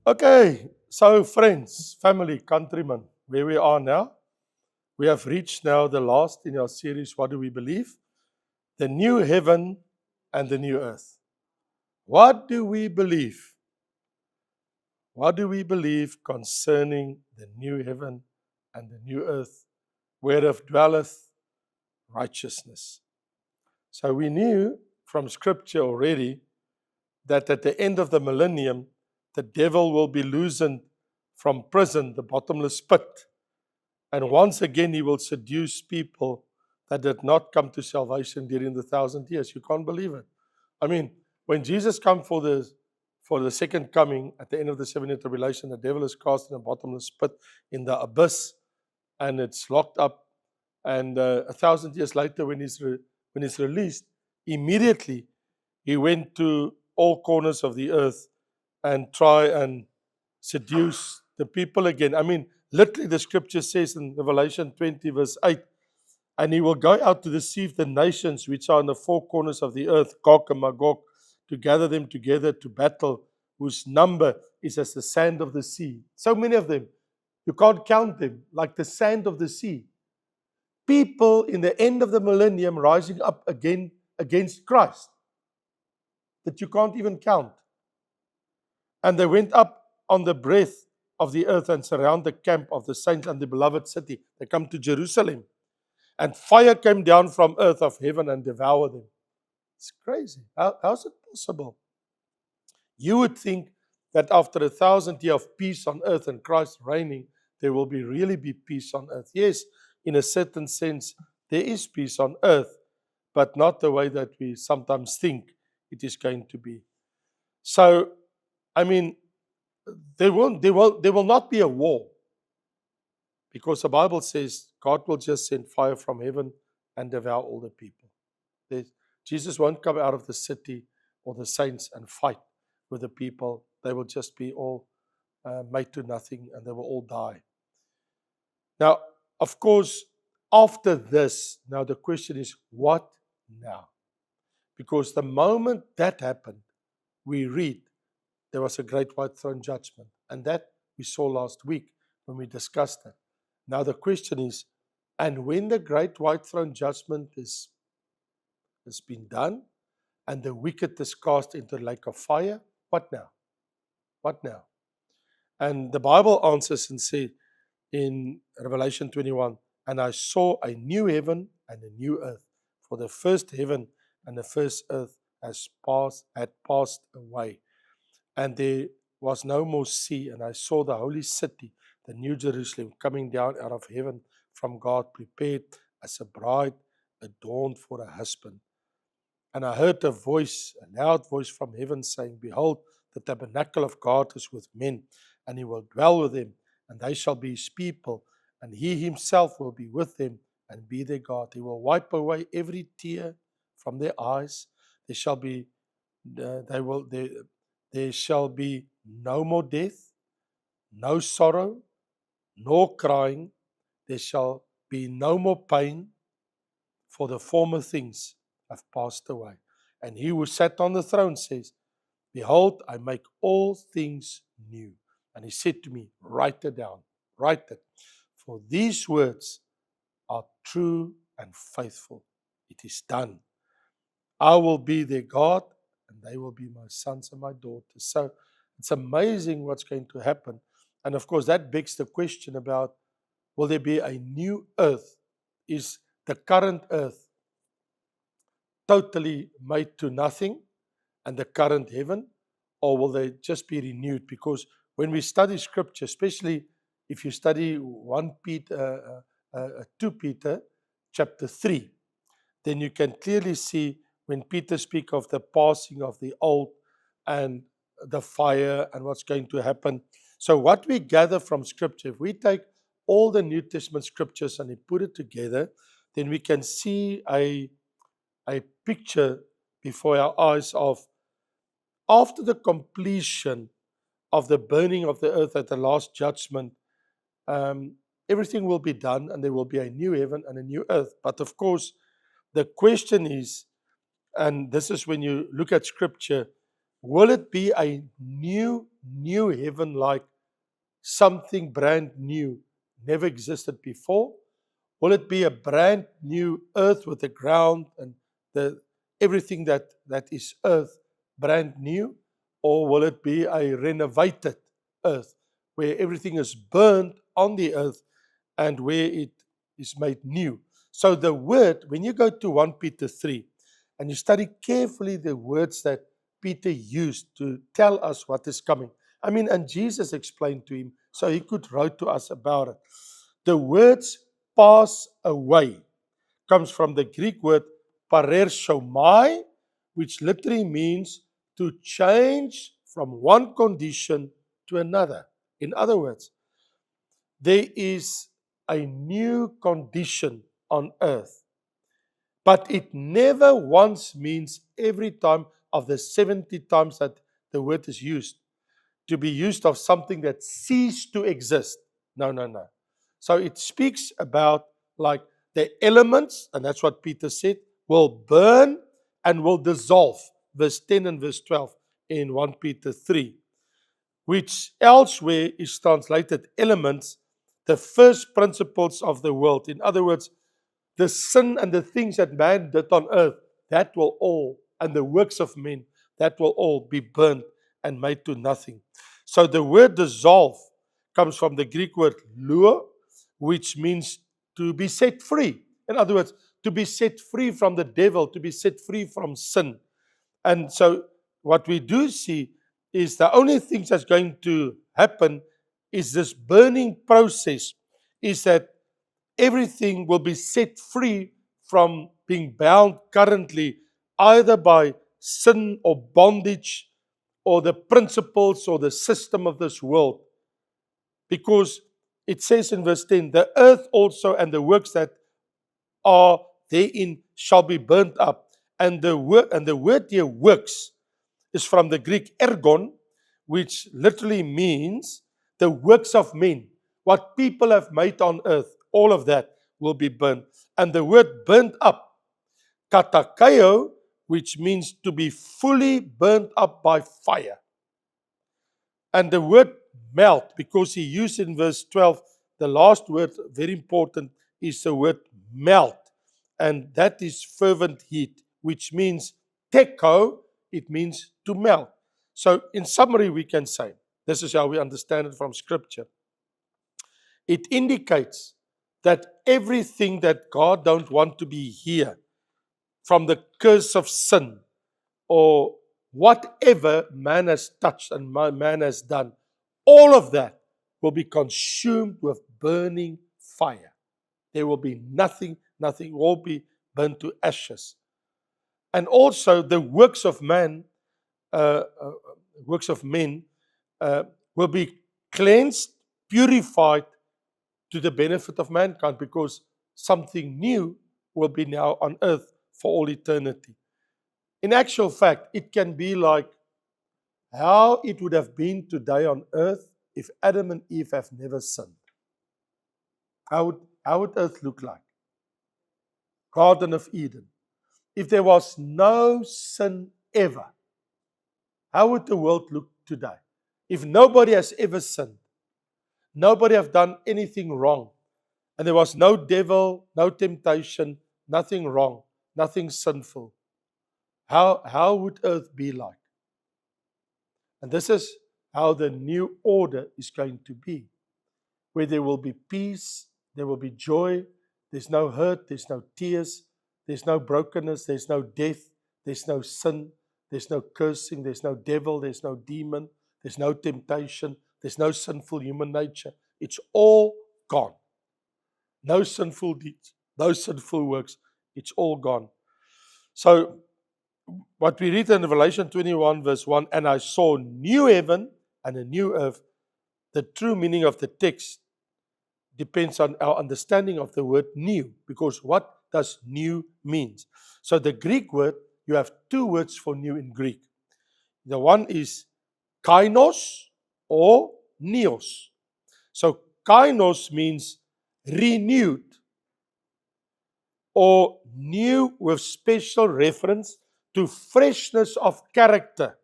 Okay, so friends, family, countrymen, where we are now, we have reached now the last in our series, What Do We Believe? The new heaven and the new earth. What do we believe? What do we believe concerning the new heaven and the new earth, whereof dwelleth righteousness? So we knew from scripture already that at the end of the millennium, the devil will be loosened from prison, the bottomless pit. And once again, he will seduce people that did not come to salvation during the 1,000 years. You can't believe it. I mean, when Jesus comes for the second coming at the end of the 7-year tribulation, the devil is cast in a bottomless pit in the abyss, and it's locked up. And 1,000 years later, when he's released, immediately he went to all corners of the earth and try and seduce the people again. I mean, literally, the scripture says in Revelation 20, verse 8, and he will go out to deceive the nations which are in the four corners of the earth, Gog and Magog, to gather them together to battle, whose number is as the sand of the sea. So many of them, you can't count them, like the sand of the sea. People in the end of the millennium rising up again against Christ that you can't even count. And they went up on the breadth of the earth and surround the camp of the saints and the beloved city. They come to Jerusalem. And fire came down from earth of heaven and devoured them. It's crazy. How's it possible? You would think that after 1,000 years of peace on earth and Christ reigning, there will really be peace on earth. Yes, in a certain sense, there is peace on earth, but not the way that we sometimes think it is going to be. So, I mean, there will not be a war, because the Bible says God will just send fire from heaven and devour all the people. Jesus won't come out of the city or the saints and fight with the people. They will just be all made to nothing, and they will all die. Now, of course, after this, now the question is, what now? Because the moment that happened, we read there was a great white throne judgment. And that we saw last week when we discussed that. Now the question is, and when the great white throne judgment has been done, and the wicked is cast into the lake of fire, what now? What now? And the Bible answers and says in Revelation 21, and I saw a new heaven and a new earth, for the first heaven and the first earth had passed away, and there was no more sea. And I saw the holy city, the new Jerusalem, coming down out of heaven from God, prepared as a bride adorned for a husband. And I heard a loud voice from heaven saying, behold, the tabernacle of God is with men, and he will dwell with them, and they shall be his people, and he himself will be with them and be their God. He will wipe away every tear from their eyes. There shall be no more death, no sorrow, nor crying. There shall be no more pain, for the former things have passed away. And he who sat on the throne says, behold, I make all things new. And he said to me, write it down, write it, for these words are true and faithful. It is done. I will be their God, and they will be my sons and my daughters. So it's amazing what's going to happen. And of course, that begs the question about, will there be a new earth? Is the current earth totally made to nothing, and the current heaven? Or will they just be renewed? Because when we study scripture, especially if you study 2 Peter chapter 3, then you can clearly see when Peter speaks of the passing of the old and the fire and what's going to happen. So what we gather from scripture, if we take all the New Testament scriptures and we put it together, then we can see a picture before our eyes of, after the completion of the burning of the earth at the last judgment, everything will be done and there will be a new heaven and a new earth. But of course, the question is, and this is when you look at scripture, will it be a new heaven, like something brand new, never existed before? Will it be a brand new earth with the ground and the everything that is earth brand new? Or will it be a renovated earth where everything is burned on the earth and where it is made new? So the word, when you go to 1 Peter 3 and you study carefully the words that Peter used to tell us what is coming. I mean, and Jesus explained to him, so he could write to us about it. The words pass away comes from the Greek word parershomai, which literally means to change from one condition to another. In other words, there is a new condition on earth, but it never once means every time of the 70 times that the word is used to be used of something that ceased to exist. No, no, no. So it speaks about like the elements, and that's what Peter said, will burn and will dissolve. Verse 10 and verse 12 in 1 Peter 3, which elsewhere is translated elements, the first principles of the world. In other words, the sin and the things that man did on earth, that will all, and the works of men, that will all be burnt and made to nothing. So the word dissolve comes from the Greek word luo, which means to be set free. In other words, to be set free from the devil, to be set free from sin. And so what we do see is the only thing that's going to happen is this burning process, is that everything will be set free from being bound currently either by sin or bondage or the principles or the system of this world. Because it says in verse 10, the earth also and the works that are therein shall be burnt up. And the word here, works, is from the Greek ergon, which literally means the works of men. What people have made on earth, all of that will be burnt. And the word burnt up, katakeo, which means to be fully burnt up by fire. And the word melt, because he used in verse 12, the last word, very important, is the word melt. And that is fervent heat, which means teko, it means to melt. So in summary, we can say, this is how we understand it from Scripture. It indicates that everything that God don't want to be here, from the curse of sin, or whatever man has touched and man has done, all of that will be consumed with burning fire. There will be nothing will be burnt to ashes. And also the works of man, works of men, will be cleansed, purified to the benefit of mankind, because something new will be now on earth for all eternity. In actual fact, it can be like how it would have been today on earth if Adam and Eve have never sinned. How would earth look like? Garden of Eden. If there was no sin ever, how would the world look today? If nobody has ever sinned, nobody have done anything wrong, and there was no devil, no temptation, nothing wrong, nothing sinful, how would earth be like? And this is how the new order is going to be, where there will be peace, there will be joy, there's no hurt, there's no tears, there's no brokenness, there's no death, there's no sin, there's no cursing, there's no devil, there's no demon, there's no temptation, there's no sinful human nature. It's all gone. No sinful deeds, no sinful works. It's all gone. So, what we read in Revelation 21 verse 1, and I saw new heaven and a new earth. The true meaning of the text depends on our understanding of the word new, because what does new means? So the Greek word, you have two words for new in Greek. The one is kainos or neos. So kainos means renewed or new with special reference to freshness of character.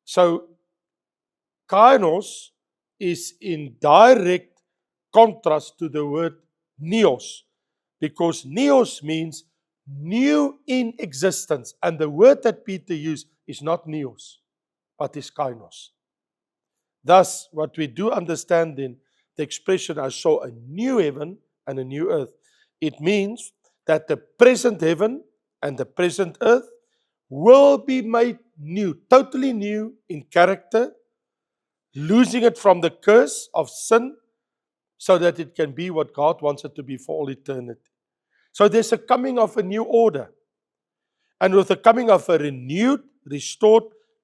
So, kainos is in direct contrast to the word neos, because neos means new in existence. And the word that Peter used is not neos, but is kainos. Thus, what we do understand in the expression, I saw a new heaven and a new earth, it means that the present heaven and the present earth will be made new, totally new in character, losing it from the curse of sin so that it can be what God wants it to be for all eternity. So there's a coming of a new order. And with the coming of a renewed, restored,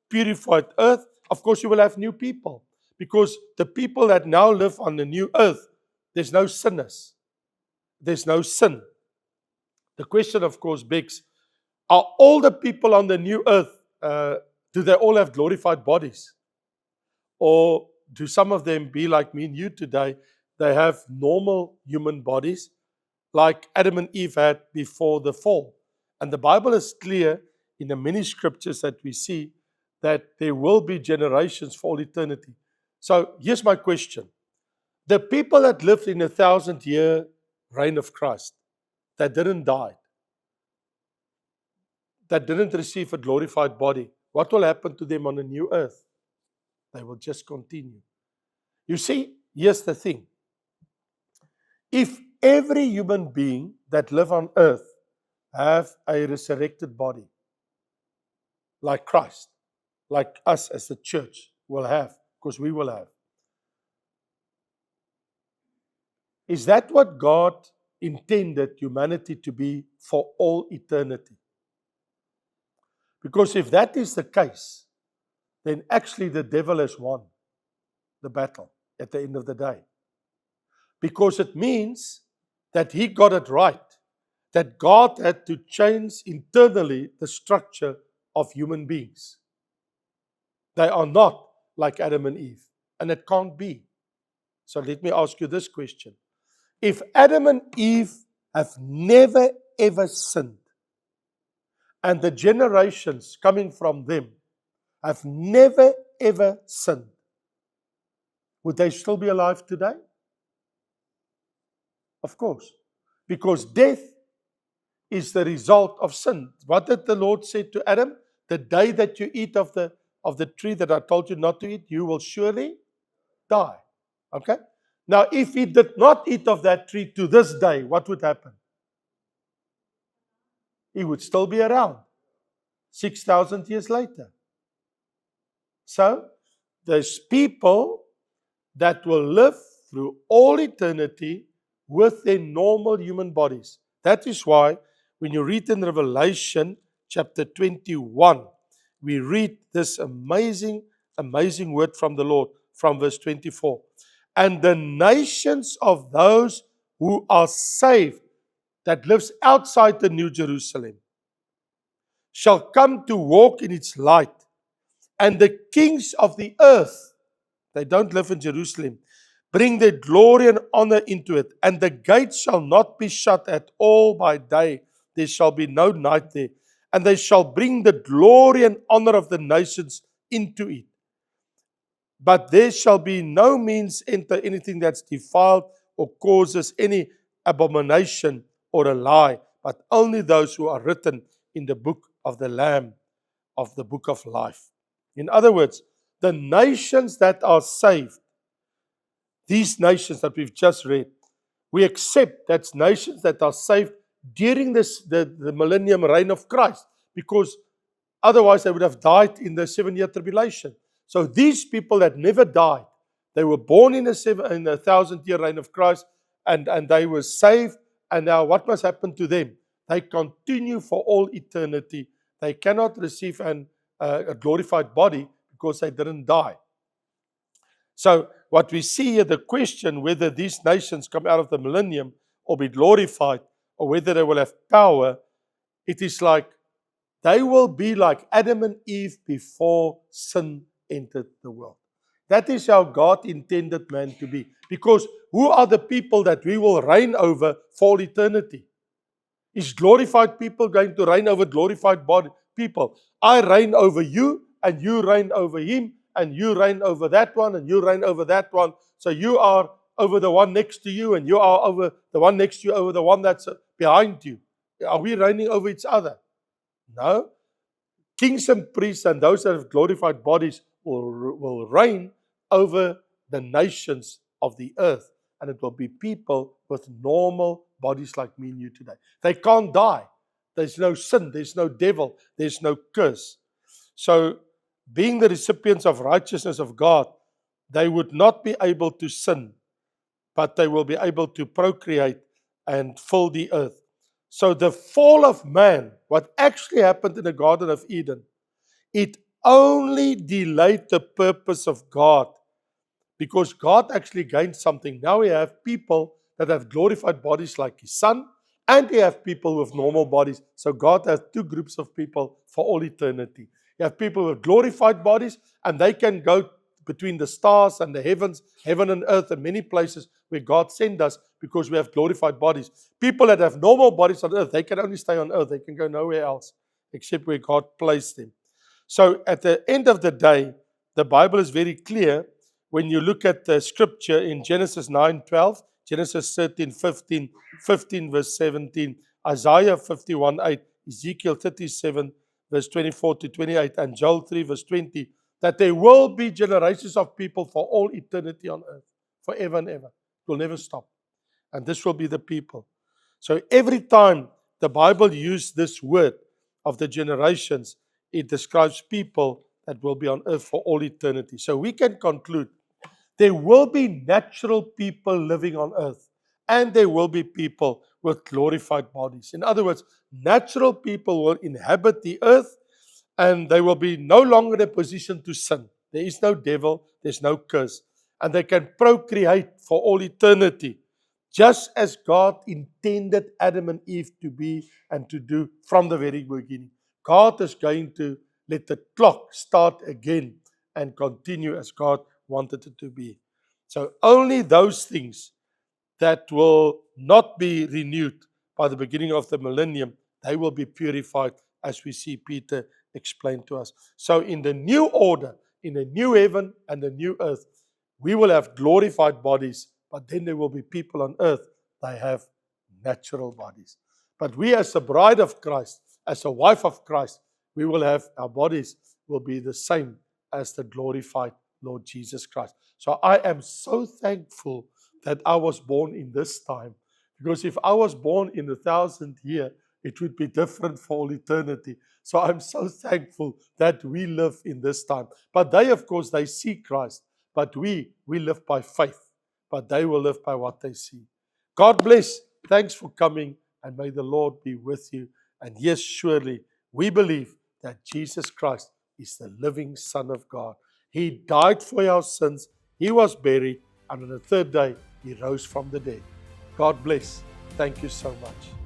purified earth, of course you will have new people. Because the people that now live on the new earth, there's no sinners. There's no sin. The question, of course, begs, are all the people on the new earth, do they all have glorified bodies? Or do some of them be like me and you today? They have normal human bodies like Adam and Eve had before the fall. And the Bible is clear in the many scriptures that we see that there will be generations for all eternity. So here's my question. The people that lived in 1,000-year reign of Christ, that didn't die, that didn't receive a glorified body, what will happen to them on the new earth? They will just continue. You see, here's the thing. If every human being that live on earth have a resurrected body, like Christ, like us as the church will have, because we will have, is that what God intended humanity to be for all eternity? Because if that is the case, then actually the devil has won the battle at the end of the day. Because it means that he got it right, that God had to change internally the structure of human beings. They are not like Adam and Eve, and it can't be. So let me ask you this question. If Adam and Eve have never ever sinned, and the generations coming from them have never ever sinned, would they still be alive today? Of course. Because death is the result of sin. What did the Lord say to Adam? The day that you eat of the tree that I told you not to eat, you will surely die. Okay? Now, if he did not eat of that tree to this day, what would happen? He would still be around 6,000 years later. So, there's people that will live through all eternity with their normal human bodies. That is why when you read in Revelation chapter 21, we read this amazing word from the Lord from verse 24. And the nations of those who are saved, that lives outside the New Jerusalem, shall come to walk in its light. And the kings of the earth, they don't live in Jerusalem, bring their glory and honor into it. And the gates shall not be shut at all by day. There shall be no night there. And they shall bring the glory and honor of the nations into it. But there shall be no means enter anything that's defiled or causes any abomination or a lie, but only those who are written in the book of the Lamb, of the book of life. In other words, the nations that are saved, these nations that we've just read, we accept that's nations that are saved during the millennium reign of Christ, because otherwise they would have died in the 7-year tribulation. So these people that never died, they were born in the 1,000-year reign of Christ, and they were saved. And now what must happen to them? They continue for all eternity. They cannot receive a glorified body because they didn't die. So what we see here, the question whether these nations come out of the millennium or be glorified, or whether they will have power, it is like they will be like Adam and Eve before sin entered the world. That is how God intended man to be. Because who are the people that we will reign over for eternity? Is glorified people going to reign over glorified body people? I reign over you and you reign over him, and you reign over that one, and you reign over that one. So you are over the one next to you, and you are over the one next to you, over the one that's behind you. Are we reigning over each other? No. Kings and priests and those that have glorified bodies will reign over the nations of the earth. And it will be people with normal bodies like me and you today. They can't die. There's no sin. There's no devil. There's no curse. So, being the recipients of righteousness of God, they would not be able to sin, but they will be able to procreate and fill the earth. So the fall of man, what actually happened in the Garden of Eden, it only delayed the purpose of God, because God actually gained something. Now we have people that have glorified bodies like his son, and we have people with normal bodies. So God has two groups of people for all eternity. You have people with glorified bodies, and they can go between the stars and the heavens, heaven and earth, and many places where God sent us because we have glorified bodies. People that have normal bodies on earth, they can only stay on earth. They can go nowhere else except where God placed them. So at the end of the day, the Bible is very clear when you look at the scripture in Genesis 9:12, Genesis 13:15, 15 verse 17, Isaiah 51:8, Ezekiel 37 verse 24 to 28, and Joel 3 verse 20, that there will be generations of people for all eternity on earth, forever and ever. It will never stop. And this will be the people. So every time the Bible used this word of the generations, it describes people that will be on earth for all eternity. So we can conclude there will be natural people living on earth, and there will be people with glorified bodies. In other words, natural people will inhabit the earth, and they will be no longer in a position to sin. There is no devil, there's no curse, and they can procreate for all eternity, just as God intended Adam and Eve to be and to do from the very beginning. God is going to let the clock start again and continue as God wanted it to be. So only those things that will not be renewed by the beginning of the millennium, they will be purified, as we see Peter explain to us. So in the new order, in the new heaven and the new earth, we will have glorified bodies, but then there will be people on earth that have natural bodies. But we as a bride of Christ, as a wife of Christ, we will have, our bodies will be the same as the glorified Lord Jesus Christ. So I am so thankful that I was born in this time, because if I was born in the 1000th year, it would be different for all eternity. So I'm so thankful that we live in this time. But they, of course, they see Christ. But we live by faith. But they will live by what they see. God bless. Thanks for coming, and may the Lord be with you. And yes, surely, we believe that Jesus Christ is the living Son of God. He died for our sins. He was buried. And on the third day, he rose from the dead. God bless. Thank you so much.